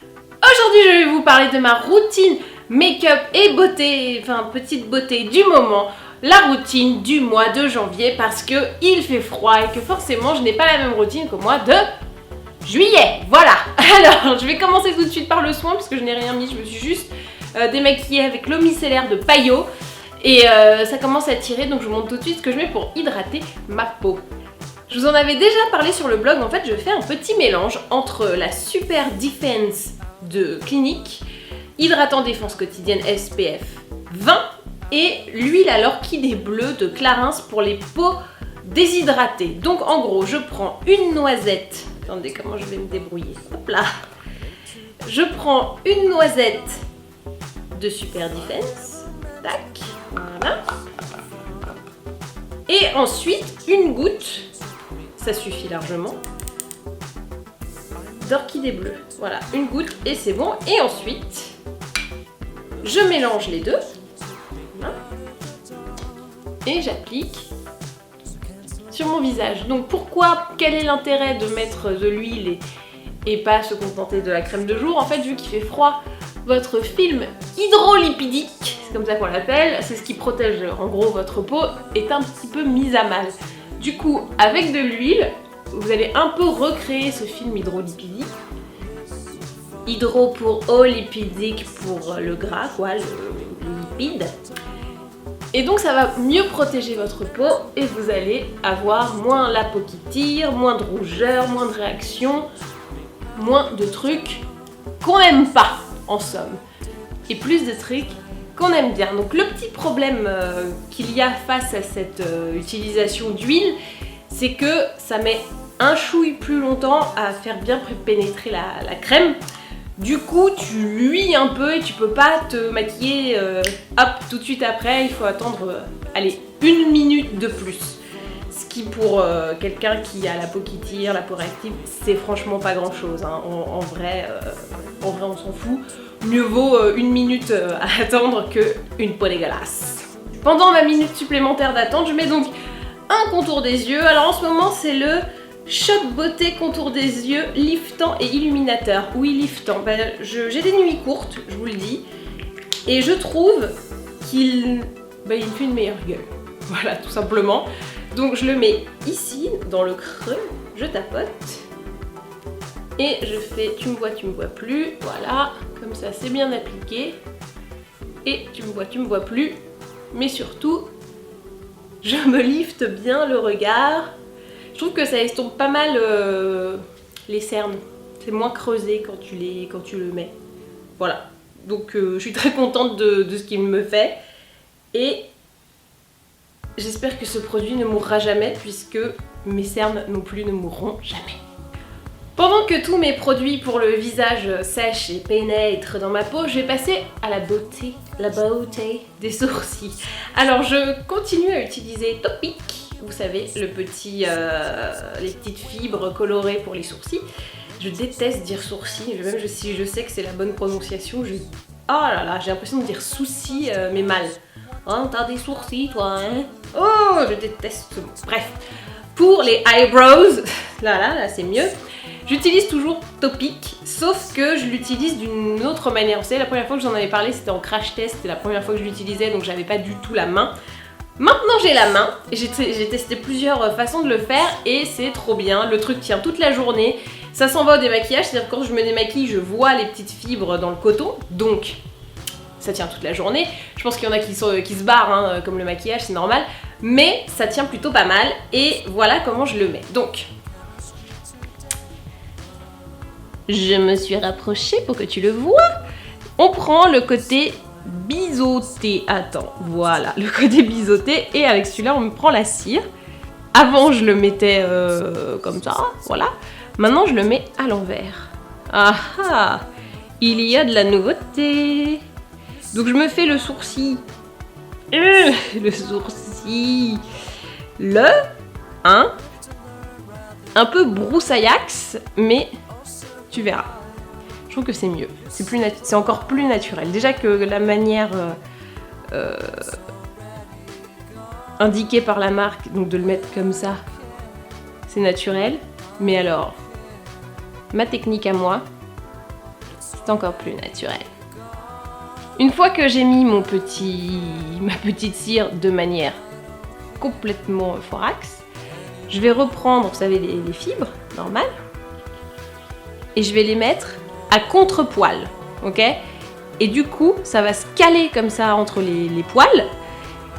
Aujourd'hui, je vais vous parler de ma routine make-up et beauté, enfin petite beauté du moment, la routine du mois de janvier parce que il fait froid et que forcément je n'ai pas la même routine qu'au mois de juillet. Voilà. Alors, je vais commencer tout de suite par le soin parce que je n'ai rien mis, je me suis juste démaquillée avec l'eau micellaire de Payot et ça commence à tirer, donc je vous montre tout de suite ce que je mets pour hydrater ma peau. Je vous en avais déjà parlé sur le blog, en fait je fais un petit mélange entre la Super Defense de Clinique, hydratant défense quotidienne SPF 20 et l'huile à l'orchidée bleue de Clarins pour les peaux déshydratées. Donc en gros je prends une noisette, attendez comment je vais me débrouiller, hop là, je prends une noisette de Super Defense, tac, voilà, et ensuite une goutte, ça suffit largement, d'orchidée bleue. Voilà, une goutte et c'est bon. Et ensuite, je mélange les deux. Voilà. Et j'applique sur mon visage. Donc pourquoi, quel est l'intérêt de mettre de l'huile et pas se contenter de la crème de jour? En fait, vu qu'il fait froid, votre film hydrolipidique, c'est comme ça qu'on l'appelle, c'est ce qui protège en gros votre peau, est un petit peu mise à mal. Du coup, avec de l'huile, vous allez un peu recréer ce film hydrolipidique. Hydro pour eau, lipidique pour le gras, quoi, le lipide. Et donc ça va mieux protéger votre peau et vous allez avoir moins la peau qui tire, moins de rougeur, moins de réaction, moins de trucs qu'on n'aime pas, en somme. Et plus de trucs qu'on aime bien. Donc le petit problème qu'il y a face à cette utilisation d'huile, c'est que ça met un chouille plus longtemps à faire bien pénétrer la crème. Du coup, tu luis un peu et tu peux pas te maquiller hop tout de suite après. Il faut attendre, allez, 1 minute de plus. Ce qui pour quelqu'un qui a la peau qui tire, la peau réactive, c'est franchement pas grand chose. Hein. En vrai, on s'en fout. Mieux vaut 1 minute à attendre que une peau dégueulasse. Pendant ma minute supplémentaire d'attente, je mets donc un contour des yeux. Alors en ce moment, c'est le Shot Beauté contour des yeux liftant et illuminateur. Oui, liftant. Ben, j'ai des nuits courtes, je vous le dis. Et je trouve qu'il me fait une meilleure gueule. Voilà, tout simplement. Donc je le mets ici, dans le creux. Je tapote. Et je fais tu me vois plus. Voilà, comme ça c'est bien appliqué. Et tu me vois plus. Mais surtout, je me lifte bien le regard. Je trouve que ça estompe pas mal les cernes. C'est moins creusé quand tu le mets. Voilà. Donc je suis très contente de ce qu'il me fait. Et j'espère que ce produit ne mourra jamais puisque mes cernes non plus ne mourront jamais. Pendant que tous mes produits pour le visage sèchent et pénètrent dans ma peau, je vais passer à la beauté des sourcils. Alors je continue à utiliser Topic. Vous savez, les petites fibres colorées pour les sourcils. Je déteste dire sourcils, même si je sais que c'est la bonne prononciation, oh là là, j'ai l'impression de dire soucis, mais mal. Hein, t'as des sourcils, toi, hein? Oh, je déteste ce mot. Bref, pour les eyebrows, là, c'est mieux. J'utilise toujours Topic, sauf que je l'utilise d'une autre manière. Vous savez, la première fois que j'en avais parlé, c'était en crash test, c'était la première fois que je l'utilisais, donc j'avais pas du tout la main. Maintenant j'ai la main, j'ai testé plusieurs façons de le faire et c'est trop bien, le truc tient toute la journée, ça s'en va au démaquillage, c'est-à-dire que quand je me démaquille, je vois les petites fibres dans le coton, donc ça tient toute la journée. Je pense qu'il y en a qui se barrent, hein, comme le maquillage, c'est normal, mais ça tient plutôt pas mal et voilà comment je le mets. Donc, je me suis rapprochée pour que tu le vois. On prend le côté biseauté, attends, voilà, le côté biseauté, et avec celui-là on me prend la cire. Avant je le mettais comme ça, voilà. Maintenant je le mets à l'envers. Ah ah, il y a de la nouveauté. Donc je me fais le sourcil. Le sourcil. Un peu broussaillax, mais tu verras. Je trouve que c'est mieux, c'est encore plus naturel. Déjà que la manière indiquée par la marque, donc de le mettre comme ça, c'est naturel. Mais alors, ma technique à moi, c'est encore plus naturel. Une fois que j'ai mis ma petite cire de manière complètement forax, je vais reprendre, vous savez, les fibres normales, et je vais les mettre à contre-poil, ok? Et du coup, ça va se caler comme ça entre les poils,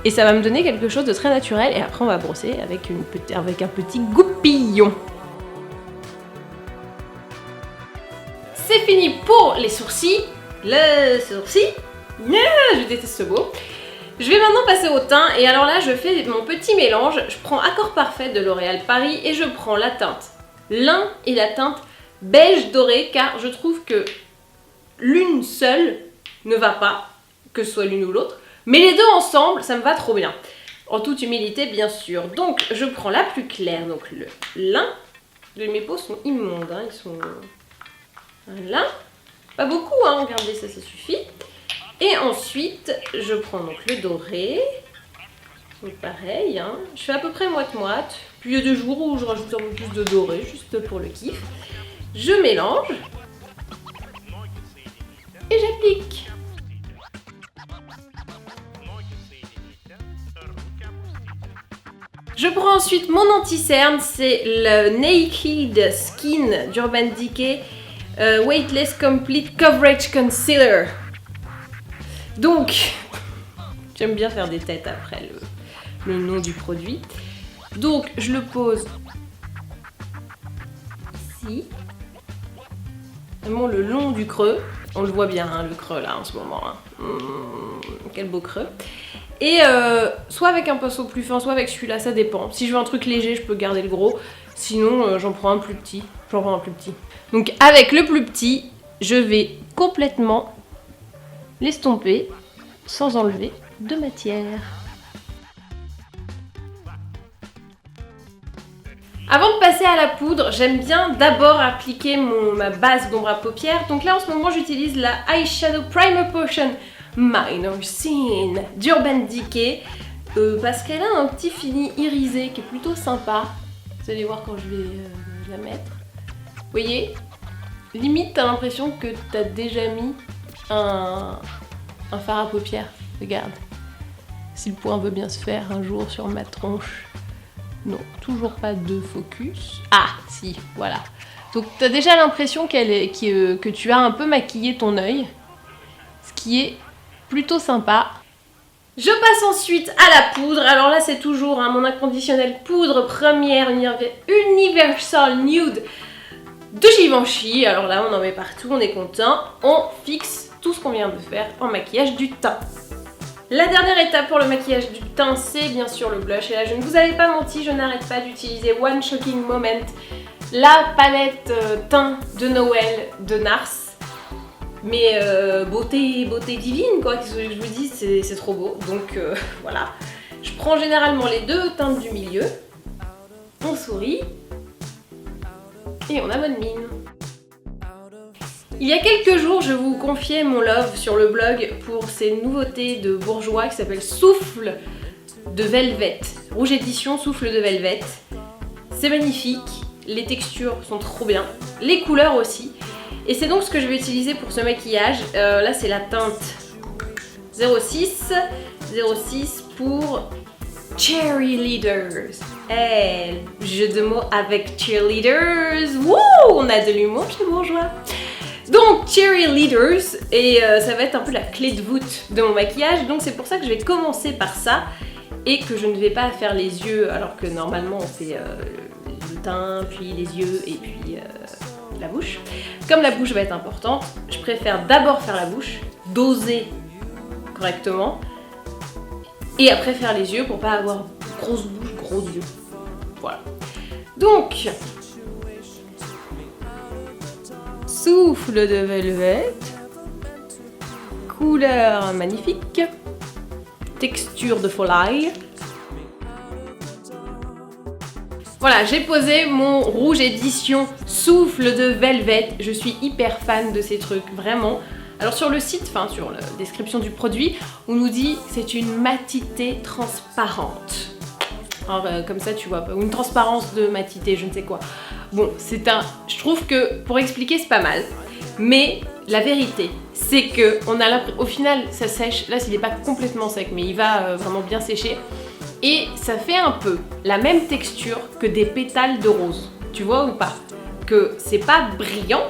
et ça va me donner quelque chose de très naturel, et après on va brosser avec un petit goupillon. C'est fini pour les sourcils. Le sourcil, je déteste ce mot. Je vais maintenant passer au teint, et alors là je fais mon petit mélange. Je prends Accord Parfait de L'Oréal Paris et je prends la teinte lin et la teinte beige doré, car je trouve que l'une seule ne va pas, que ce soit l'une ou l'autre, mais les deux ensemble ça me va trop bien. En toute humilité bien sûr. Donc je prends la plus claire, donc le lin. Mes peaux sont immondes, hein, ils sont... Voilà. Pas beaucoup, hein, regardez, ça suffit. Et ensuite, je prends donc le doré. Donc pareil, hein. Je fais à peu près moite-moite. Puis il y a des jours où je rajoute un peu plus de doré, juste pour le kiff. Je mélange. Et j'applique. Je prends ensuite mon anti-cerne, c'est le Naked Skin d'Urban Decay Weightless Complete Coverage Concealer. Donc, j'aime bien faire des têtes après le nom du produit. Donc, je le pose ici, vraiment le long du creux. On le voit bien, hein, le creux là en ce moment. Hein. Quel beau creux. Et soit avec un pinceau plus fin, soit avec celui-là, ça dépend. Si je veux un truc léger, je peux garder le gros. Sinon, j'en prends un plus petit. Donc avec le plus petit, je vais complètement l'estomper sans enlever de matière. Avant de passer à la poudre, j'aime bien d'abord appliquer ma base d'ombre à paupières. Donc là en ce moment j'utilise la Eyeshadow Primer Potion Minor Scene d'Urban Decay parce qu'elle a un petit fini irisé qui est plutôt sympa. Vous allez voir quand je vais la mettre. Vous voyez, limite t'as l'impression que t'as déjà mis un fard à paupières. Regarde, si le point veut bien se faire un jour sur ma tronche. Non, toujours pas de focus. Ah, si, voilà. Donc t'as déjà l'impression que tu as un peu maquillé ton œil, ce qui est plutôt sympa. Je passe ensuite à la poudre. Alors là c'est toujours mon inconditionnel poudre première Universal Nude de Givenchy. Alors là on en met partout, on est content. On fixe tout ce qu'on vient de faire en maquillage du teint. La dernière étape pour le maquillage du teint, c'est bien sûr le blush. Et là, je ne vous avais pas menti, je n'arrête pas d'utiliser One Shocking Moment, la palette teint de Noël de Nars. Mais beauté divine, quoi, qu'est-ce que je vous dis, c'est trop beau. Donc voilà. Je prends généralement les deux teintes du milieu. On sourit. Et on a bonne mine. Il y a quelques jours, je vous confiais mon love sur le blog pour ces nouveautés de Bourjois qui s'appellent Souffle de Velvet. Rouge édition Souffle de Velvet. C'est magnifique, les textures sont trop bien, les couleurs aussi. Et c'est donc ce que je vais utiliser pour ce maquillage. Là c'est la teinte 06 pour Cheerleaders. Hey, jeu de mots avec Cheerleaders. Wouh, on a de l'humour chez Bourjois. Donc Cheerleaders, et ça va être un peu la clé de voûte de mon maquillage, donc c'est pour ça que je vais commencer par ça et que je ne vais pas faire les yeux alors que normalement on fait le teint, puis les yeux et puis la bouche. Comme la bouche va être importante, je préfère d'abord faire la bouche, doser correctement et après faire les yeux pour pas avoir grosse bouche, gros yeux. Voilà. Donc Souffle de Velvet, couleur magnifique, texture de folie. Voilà, j'ai posé mon rouge édition Souffle de Velvet. Je suis hyper fan de ces trucs, vraiment. Alors sur le site, enfin sur la description du produit, on nous dit que c'est une matité transparente. Alors, comme ça tu vois, ou une transparence de matité, je ne sais quoi. Bon, je trouve que pour expliquer c'est pas mal, mais la vérité, c'est que on a au final, ça sèche. Là, il n'est pas complètement sec, mais il va vraiment bien sécher. Et ça fait un peu la même texture que des pétales de rose. Tu vois ou pas? Que c'est pas brillant,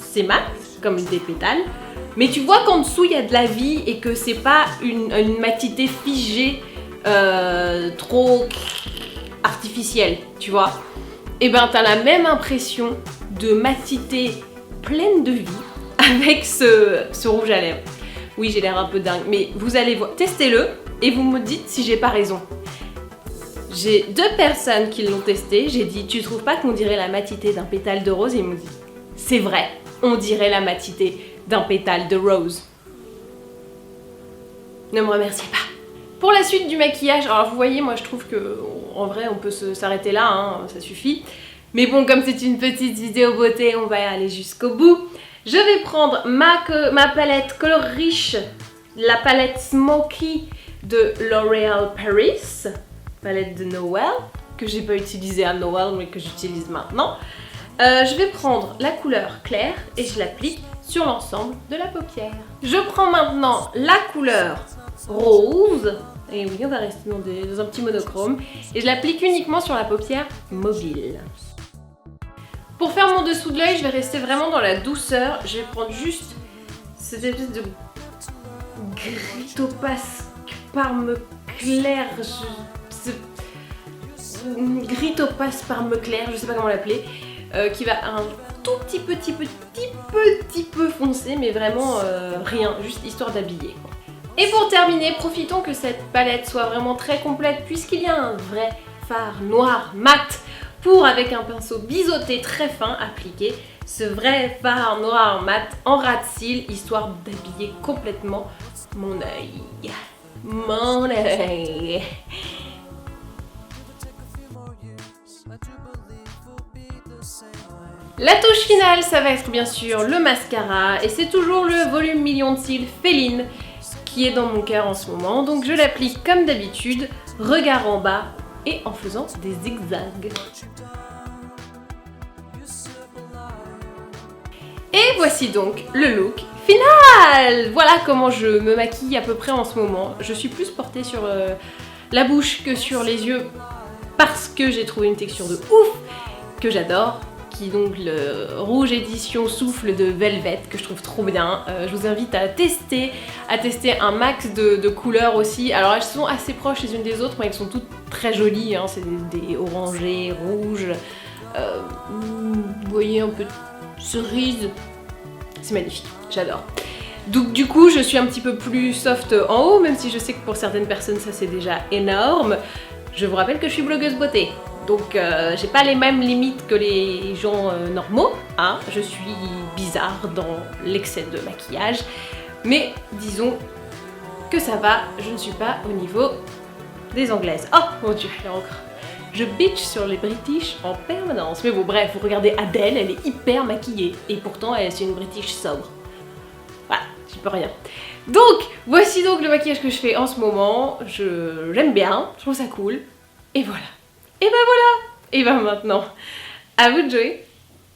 c'est mat, comme des pétales. Mais tu vois qu'en dessous, il y a de la vie et que c'est pas une matité figée, trop artificielle, tu vois? Et ben, t'as la même impression de matité pleine de vie avec ce rouge à lèvres. Oui, j'ai l'air un peu dingue, mais vous allez voir, testez-le et vous me dites si j'ai pas raison. J'ai 2 personnes qui l'ont testé, j'ai dit tu trouves pas qu'on dirait la matité d'un pétale de rose? Et ils m'ont dit c'est vrai, on dirait la matité d'un pétale de rose. Ne me remerciez pas. Pour la suite du maquillage, alors vous voyez, moi je trouve que en vrai on peut s'arrêter là, hein, ça suffit. Mais bon, comme c'est une petite vidéo beauté, on va aller jusqu'au bout. Je vais prendre ma palette Color Riche, la palette Smoky de L'Oréal Paris, palette de Noël, que j'ai pas utilisée à Noël mais que j'utilise maintenant. Je vais prendre la couleur claire et je l'applique sur l'ensemble de la paupière. Je prends maintenant la couleur rose, et oui, on va rester dans un petit monochrome, et je l'applique uniquement sur la paupière mobile. Pour faire mon dessous de l'œil, je vais rester vraiment dans la douceur. Je vais prendre juste cette espèce de gris opaque parme clair. Gris opaque parme clair, je sais pas comment l'appeler, qui va un tout petit peu foncé, mais vraiment rien, juste histoire d'habiller. Et pour terminer, profitons que cette palette soit vraiment très complète puisqu'il y a un vrai fard noir mat pour, avec un pinceau biseauté très fin, appliquer ce vrai fard noir mat en ras de cils, histoire d'habiller complètement mon œil. Mon œil. La touche finale, ça va être bien sûr le mascara, et c'est toujours le volume million de cils Féline qui est dans mon cœur en ce moment, donc je l'applique comme d'habitude, regard en bas et en faisant des zigzags. Et voici donc le look final! Voilà comment je me maquille à peu près en ce moment. Je suis plus portée sur la bouche que sur les yeux parce que j'ai trouvé une texture de ouf que j'adore, qui est donc le rouge édition souffle de Velvet que je trouve trop bien. Je vous invite à tester un max de couleurs aussi. Alors elles sont assez proches les unes des autres, mais elles sont toutes très jolies, hein. C'est des orangés, rouges, vous voyez un peu de cerise, c'est magnifique, j'adore. Donc du coup je suis un petit peu plus soft en haut, même si je sais que pour certaines personnes ça c'est déjà énorme. Je vous rappelle que je suis blogueuse beauté, donc j'ai pas les mêmes limites que les gens normaux, hein. Je suis bizarre dans l'excès de maquillage, mais disons que ça va, je ne suis pas au niveau des anglaises. Oh mon dieu, là encore. Je bitch sur les British en permanence. Mais bon, bref, vous regardez Adele, elle est hyper maquillée. Et pourtant, c'est une British sobre. Voilà, j'y peux rien. Donc, voici donc le maquillage que je fais en ce moment. J'aime bien, je trouve ça cool. Et voilà. Et ben voilà. Et ben maintenant, à vous de jouer.